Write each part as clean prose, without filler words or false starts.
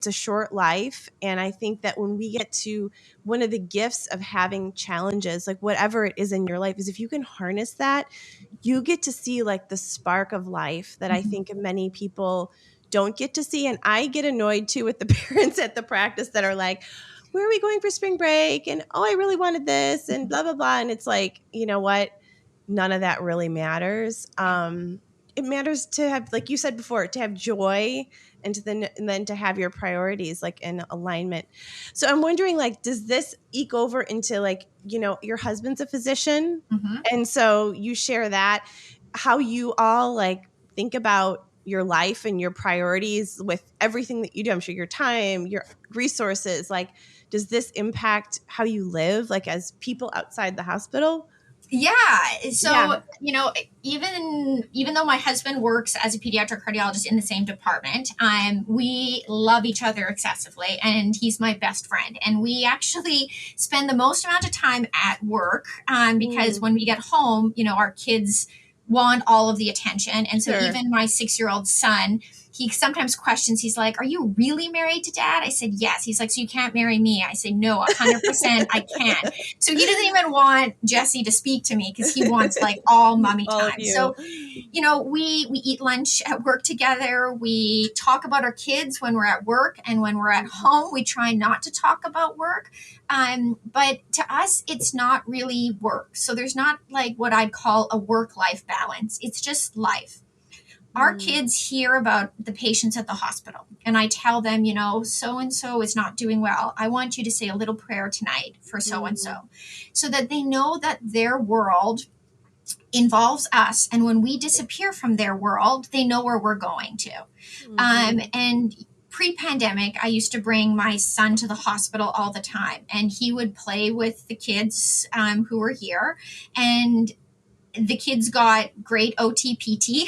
a short life. And I think that when we get to one of the gifts of having challenges, like whatever it is in your life, is if you can harness that, you get to see like the spark of life that I think many people don't get to see. And I get annoyed too with the parents at the practice that are like, where are we going for spring break? And oh, I really wanted this and blah, blah, blah. And it's like, you know what? None of that really matters. It matters to have, like you said before, to have joy and then to have your priorities like in alignment. So I'm wondering, like, does this eke over into like, you know, your husband's a physician, and so you share that, how you all like think about your life and your priorities with everything that you do? I'm sure your time, your resources, like, does this impact how you live, like as people outside the hospital? Yeah. So, you know, even though my husband works as a pediatric cardiologist in the same department, we love each other excessively, and he's my best friend. And we actually spend the most amount of time at work, because when we get home, you know, our kids want all of the attention. And so even my 6-year-old son, he sometimes questions, he's like, are you really married to dad? I said, yes. He's like, so you can't marry me? I said, no, 100% I can. So he doesn't even want Jesse to speak to me because he wants like all mommy time. So, you know, we eat lunch at work together. We talk about our kids when we're at work, and when we're at home, we try not to talk about work. But to us, it's not really work. So there's not like what I'd call a work-life balance. It's just life. Our kids hear about the patients at the hospital, and I tell them, you know, so-and-so is not doing well. I want you to say a little prayer tonight for so-and-so, so that they know that their world involves us. And when we disappear from their world, they know where we're going to. And pre-pandemic, I used to bring my son to the hospital all the time, and he would play with the kids who were here. And the kids got great OTPT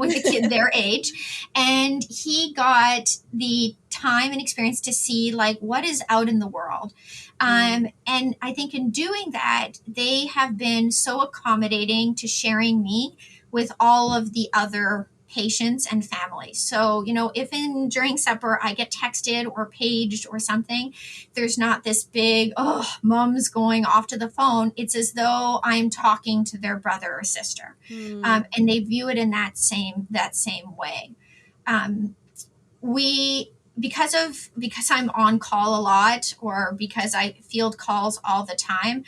with the kid their age. And he got the time and experience to see like what is out in the world. And I think in doing that, they have been so accommodating to sharing me with all of the other patients and families. So, you know, if during supper I get texted or paged or something, there's not this big, oh, mom's going off to the phone. It's as though I'm talking to their brother or sister. And they view it in that same way. Because I'm on call a lot, or because I field calls all the time,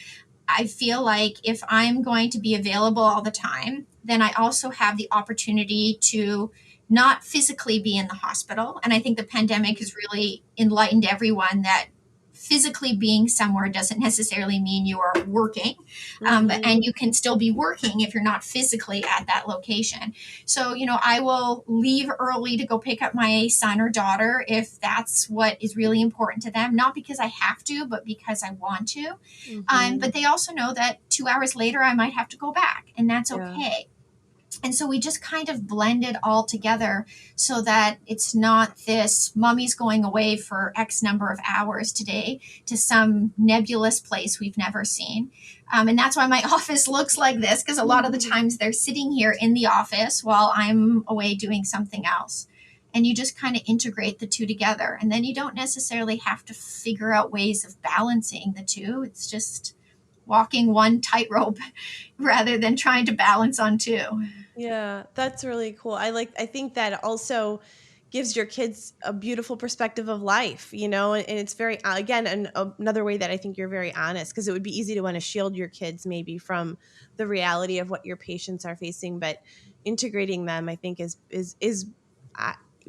I feel like if I'm going to be available all the time, then I also have the opportunity to not physically be in the hospital. And I think the pandemic has really enlightened everyone that physically being somewhere doesn't necessarily mean you are working. And you can still be working if you're not physically at that location. So, you know, I will leave early to go pick up my son or daughter if that's what is really important to them, not because I have to, but because I want to. But they also know that 2 hours later, I might have to go back, and that's okay. And so we just kind of blend it all together so that it's not this mommy's going away for X number of hours today to some nebulous place we've never seen. And that's why my office looks like this, because a lot of the times they're sitting here in the office while I'm away doing something else. And you just kind of integrate the two together. And then you don't necessarily have to figure out ways of balancing the two. It's just walking one tightrope rather than trying to balance on two. Yeah, that's really cool. I think that also gives your kids a beautiful perspective of life, you know, and it's very, again, another way that I think you're very honest, because it would be easy to want to shield your kids maybe from the reality of what your patients are facing, but integrating them, I think is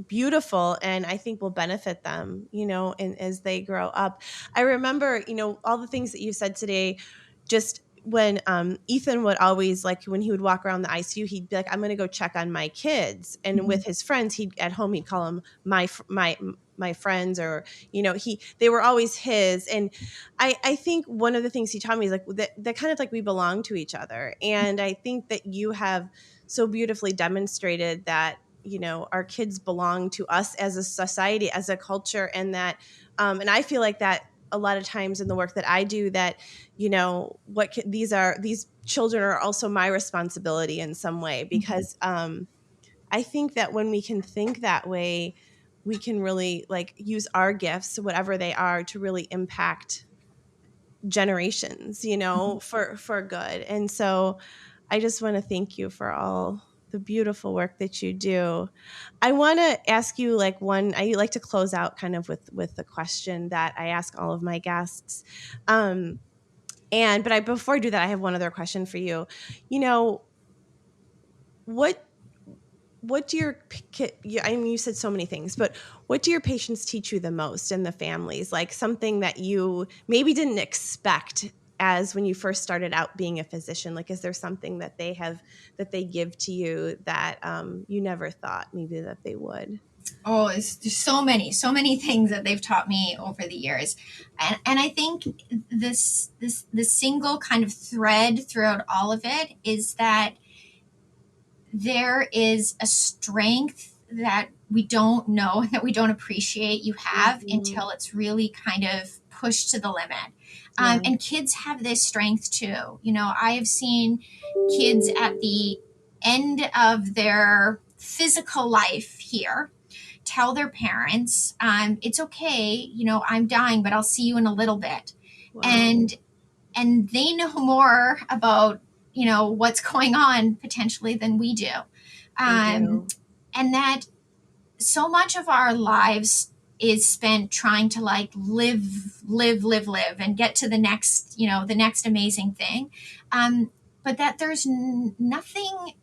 beautiful, and I think will benefit them, you know, and as they grow up. I remember, you know, all the things that you said today, just when Ethan would always, like, when he would walk around the ICU, he'd be like, I'm going to go check on my kids. And with his friends, at home, he'd call them my friends, or, you know, they were always his. And I think one of the things he taught me is like that kind of like we belong to each other. And I think that you have so beautifully demonstrated that, you know, our kids belong to us as a society, as a culture. And that, and I feel like that a lot of times in the work that I do, that, you know, these children are also my responsibility in some way, because I think that when we can think that way, we can really like use our gifts, whatever they are, to really impact generations, you know, for good. And so I just want to thank you for all the beautiful work that you do. I want to ask you like I like to close out kind of with the question that I ask all of my guests. Before I do that, I have one other question for you. You know, what do I mean, you said so many things, but what do your patients teach you the most, and the families? Like something that you maybe didn't expect as when you first started out being a physician. Like, is there something that they give to you that you never thought maybe that they would? Oh, there's so many things that they've taught me over the years. And I think this single kind of thread throughout all of it is that there is a strength that we don't know, that we don't appreciate you have until it's really kind of pushed to the limit. And kids have this strength too. You know, I have seen kids at the end of their physical life here tell their parents, it's okay, you know, I'm dying, but I'll see you in a little bit. Wow. And they know more about, you know, what's going on potentially than we do. And that so much of our lives is spent trying to like live and get to the next, you know, the next amazing thing. But that there's nothing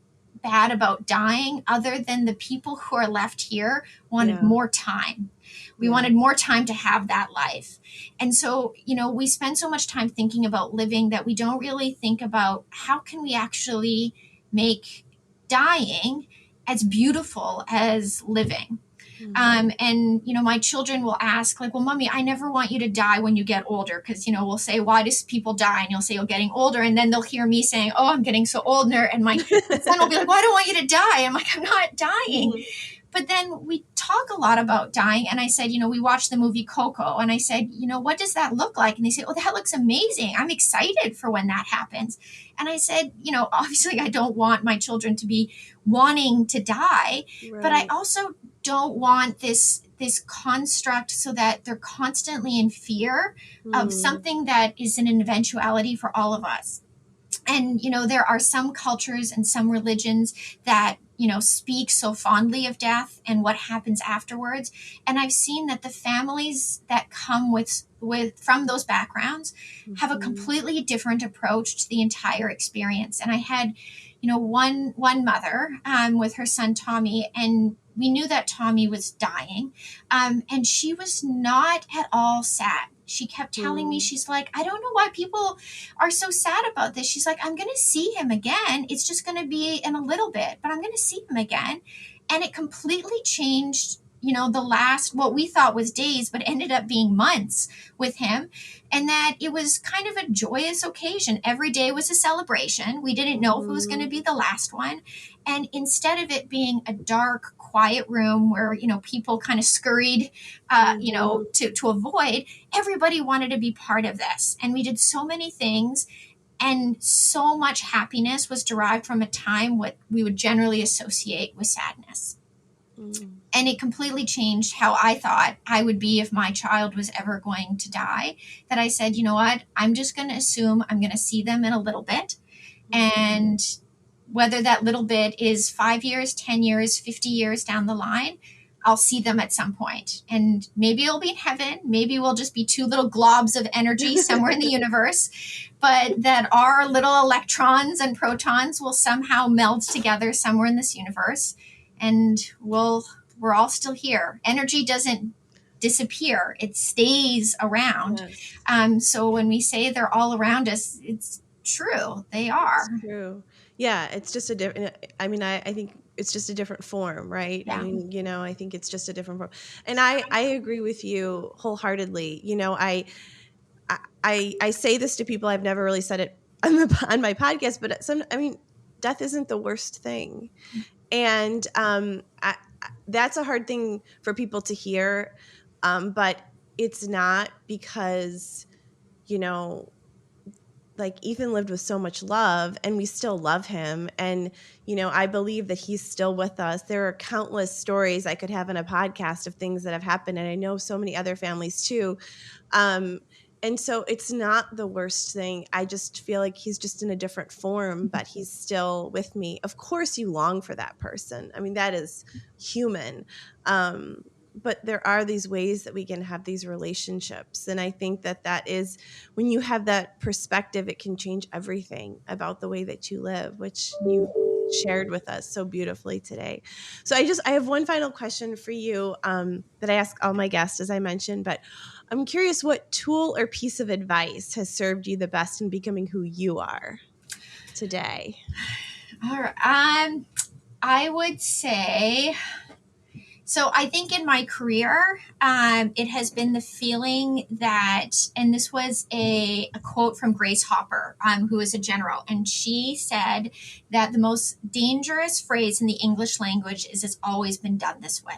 bad about dying other than the people who are left here wanted more time. We wanted more time to have that life. And so, you know, we spend so much time thinking about living that we don't really think about how can we actually make dying as beautiful as living. And, you know, my children will ask like, well, Mommy, I never want you to die when you get older. Cause, you know, we'll say, why does people die? And you'll say, you're getting older. And then they'll hear me saying, oh, I'm getting so older. And my son will be like, well, I don't want you to die. I'm like, I'm not dying. But then we talk a lot about dying. And I said, you know, we watched the movie Coco. And I said, you know, what does that look like? And they said, oh, that looks amazing. I'm excited for when that happens. And I said, you know, obviously I don't want my children to be wanting to die, but I also don't want this construct so that they're constantly in fear of something that is an eventuality for all of us. And, you know, there are some cultures and some religions that, you know, speak so fondly of death and what happens afterwards. And I've seen that the families that come with from those backgrounds have a completely different approach to the entire experience. And I had, you know, one mother with her son, Tommy, and we knew that Tommy was dying. And she was not at all sad. She kept telling me, she's like, I don't know why people are so sad about this. She's like, I'm going to see him again. It's just going to be in a little bit, but I'm going to see him again. And it completely changed, you know, the last, what we thought was days, but ended up being months with him. And that it was kind of a joyous occasion. Every day was a celebration. We didn't know if it was going to be the last one. And instead of it being a dark, quiet room where, you know, people kind of scurried, you know, to avoid, everybody wanted to be part of this. And we did so many things. And so much happiness was derived from a time what we would generally associate with sadness. And it completely changed how I thought I would be if my child was ever going to die. That I said, you know what, I'm just going to assume I'm going to see them in a little bit. And whether that little bit is 5 years, 10 years, 50 years down the line, I'll see them at some point. And maybe it'll be in heaven. Maybe we'll just be two little globs of energy somewhere in the universe. But that our little electrons and protons will somehow meld together somewhere in this universe. And we're all still here. Energy doesn't disappear. It stays around. Yes. So when we say they're all around us, it's true. They are. It's true. Yeah. It's just a different, I mean, I think it's just a different form, right? Yeah. I mean, you know, I think it's just a different form. And I agree with you wholeheartedly. You know, I say this to people. I've never really said it on my podcast, but I mean, death isn't the worst thing. And that's a hard thing for people to hear, but it's not, because, you know, like Ethan lived with so much love, and we still love him. And, you know, I believe that he's still with us. There are countless stories I could have in a podcast of things that have happened. And I know so many other families too. And so it's not the worst thing. I just feel like he's just in a different form, but he's still with me. Of course you long for that person. I mean, that is human. But there are these ways that we can have these relationships. And I think that that is, when you have that perspective, it can change everything about the way that you live, which you shared with us so beautifully today. So I have one final question for you that I ask all my guests, as I mentioned, but I'm curious what tool or piece of advice has served you the best in becoming who you are today? All right. I would say, so I think in my career, it has been the feeling that, and this was a quote from Grace Hopper, who is a general, and she said that the most dangerous phrase in the English language is "it's always been done this way."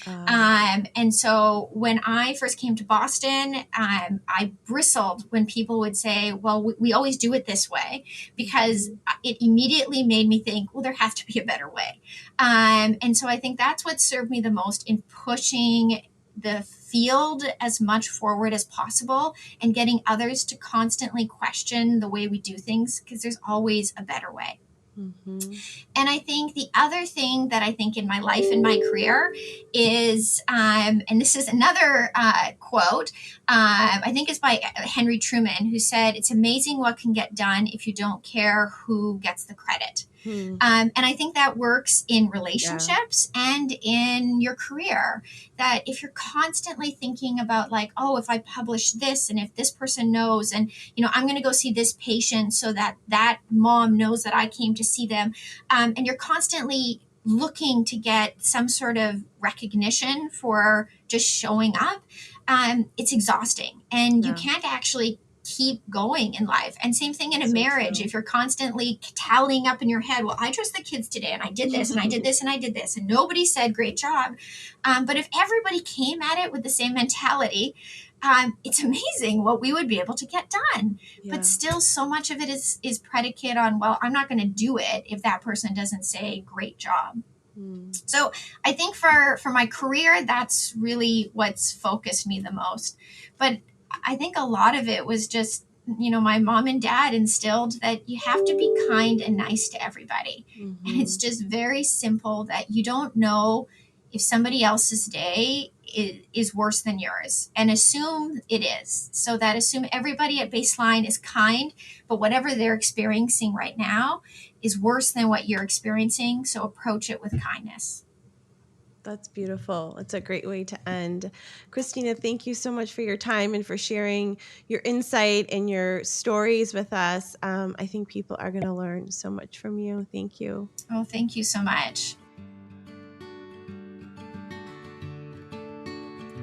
And so when I first came to Boston, I bristled when people would say, well, we always do it this way, because it immediately made me think, well, there has to be a better way. And so I think that's what served me the most in pushing the field as much forward as possible and getting others to constantly question the way we do things, because there's always a better way. Mm-hmm. And I think the other thing that I think in my life and my career is, and this is another quote, I think it's by Henry Truman, who said, "It's amazing what can get done if you don't care who gets the credit." And I think that works in relationships and in your career, that if you're constantly thinking about like, oh, if I publish this and if this person knows, and, you know, I'm going to go see this patient so that that mom knows that I came to see them. And you're constantly looking to get some sort of recognition for just showing up. It's exhausting, and you can't actually keep going in life. And same thing in a marriage. True. If you're constantly tallying up in your head, well, I dressed the kids today and I did this and I did this and I did this, and nobody said great job. But if everybody came at it with the same mentality, it's amazing what we would be able to get done. Yeah. But still, so much of it is predicated on, well, I'm not going to do it if that person doesn't say great job. So I think for my career, that's really what's focused me the most. But I think a lot of it was just, you know, my mom and dad instilled that you have to be kind and nice to everybody. Mm-hmm. And it's just very simple, that you don't know if somebody else's day is worse than yours, and assume it is. So that assume everybody at baseline is kind, but whatever they're experiencing right now is worse than what you're experiencing. So approach it with kindness. That's beautiful. It's a great way to end. Christina, thank you so much for your time and for sharing your insight and your stories with us. I think people are going to learn so much from you. Thank you. Oh, thank you so much.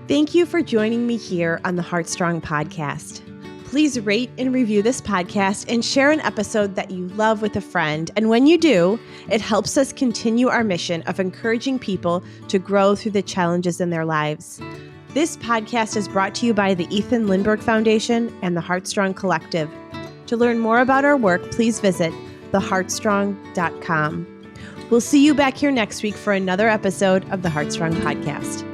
Thank you for joining me here on the Heartstrong podcast. Please rate and review this podcast and share an episode that you love with a friend. And when you do, it helps us continue our mission of encouraging people to grow through the challenges in their lives. This podcast is brought to you by the Ethan Lindbergh Foundation and the Heartstrong Collective. To learn more about our work, please visit theheartstrong.com. We'll see you back here next week for another episode of the Heartstrong podcast.